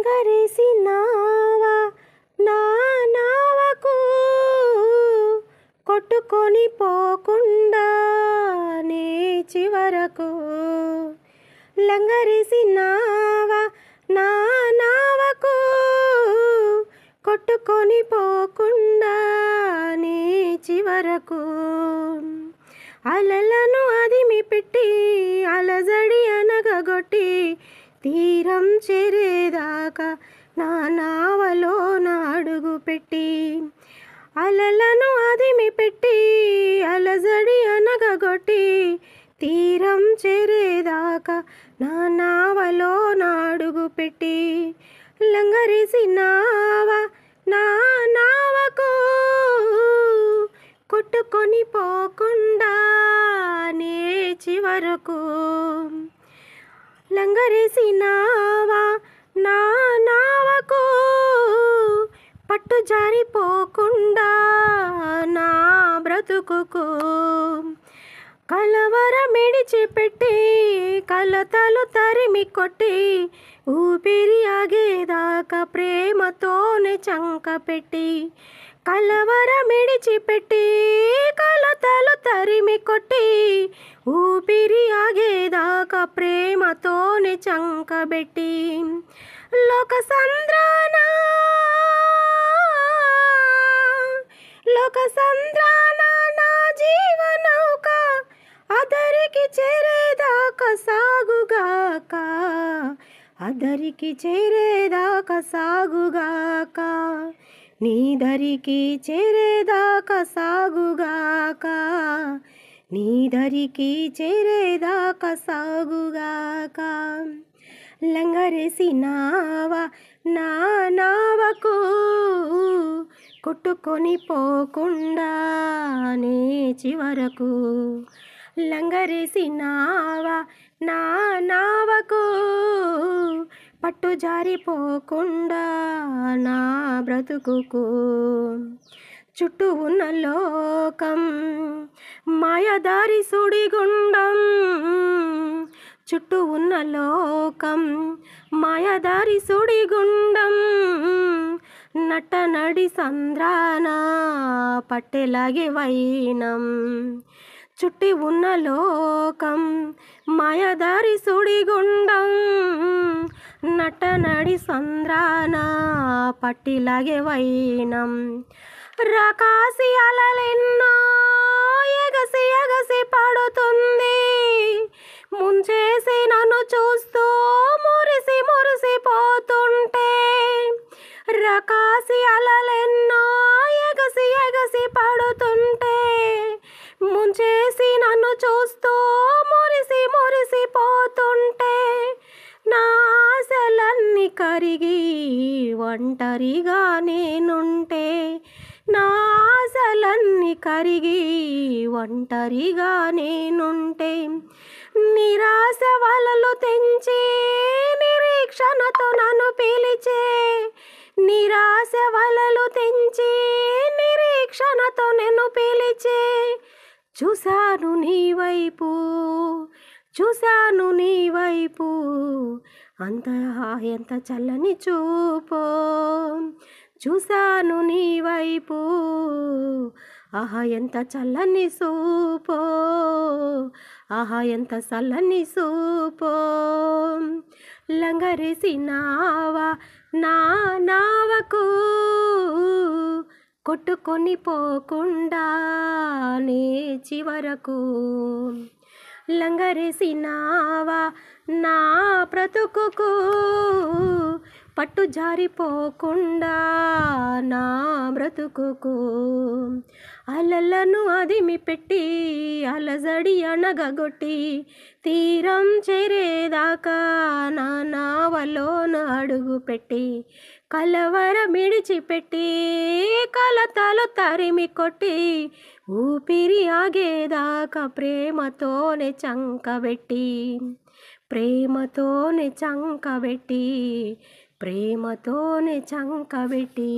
లంగరేసినావా నా నావకు కొట్టుకొని పోకుండా నే చివరకు. లంగరేసినావా నా నావకు కొట్టుకొని పోకుండా నీ చివరకు. అలలను అదిమి పెట్టి అలజడి అనగగొట్టి తీరం చేరేదాకా నా నావలో అడుగు పెట్టి. అలలను అదిమి పెట్టి అలజడి అనగగొట్టి తీరం చేరేదాకా నా నావలో అడుగు పెట్టి. లంగరేసినావా నా నావకు కొట్టుకొని పోకుండా నే చివరకు. లంగరేసినావా నా నావకు పట్టు జారిపోకుండా నా బ్రతుకుకు. కలవరమిడిచిపెట్టి కలతలు తరిమి కొట్టి ఊపిరి ఆగేదాకా ప్రేమతోనే చంకపెట్టి. కలవరమిడిచిపెట్టి కలతలు తరిమి కొట్టి ఊపిరి ఆగేదాకా ప్రేమతోనే చంకబెట్టి. లోకసంద్రాన నా జీవనౌక అదరికి చేరేదాకా సాగుగాక. అదరికి చేరేదాకా సాగుగాక. నీ దరికి చేరేదాకా సాగుగాక. నీ దరికి చేరేదాకా సాగుగాక. లంగరేసినావా నా నావకు కొట్టుకొని పోకుండా నే చివరకు. లంగరేసినావా నా నావకు పట్టు జారిపోకుండా నా బ్రతుకుకు. చుట్టూ ఉన్న లోకం మాయదారి సుడిగుండం. చుట్టూ ఉన్న లోకం మాయదారి సుడిగుండం. నట్టనడి సంద్రాన పట్టెలాగే వైనం. చుట్టి ఉన్న లోకం మాయదారి సుడిగుండం. నట్టనడి సంద్రాన పట్టిలాగే వైనం. రాకాసి అలలెన్నో ఎగసి ఎగసి పడుతుంది. ముంచేసి నన్ను చూస్తూ మురిసి మురిసిపోతుంటే. రాకాసి అలలెన్నో ఎగసి ఎగసి పడుతుంటే ముంచేసి నన్ను చూస్తూ మురిసి మురిసిపోతుంటే. నా ఆశలన్నీ కరిగి ఒంటరిగా నేనుంటే. నా ఆశలన్నీ కరిగి ఒంటరిగా నేనుంటే. నిరాశ వలలు తెంచి నిరీక్షణతో నన్ను పిలిచే. నిరాశ వలలు తెంచి నిరీక్షణతో నన్ను పిలిచే. చూశాను నీ వైపు చూశాను నీ వైపు ఎంత చల్లని చూపో. చూశాను నీ వైపు ఆహా ఎంత చల్లని చూపో. ఆహా ఎంత చల్లని చూపో. లంగరేసినావా నా నావకు కొట్టుకొని పోకుండా నే చివరకు. లంగరేసినావా నా బ్రతుకుకు పట్టు జారిపోకుండా నా బ్రతుకుకు. అలలను అదిమి పెట్టి అలజడి అనగగొట్టి తీరం చేరేదాకా నా నావలో అడుగు పెట్టి. కలవరమిడిచిపెట్టి కలతలు తరిమి కొట్టి ఊపిరి ఆగేదాకా ప్రేమతోనే చంకబెట్టి. ప్రేమతోనే చంకబెట్టి. ప్రేమతోనే చంకబెట్టి.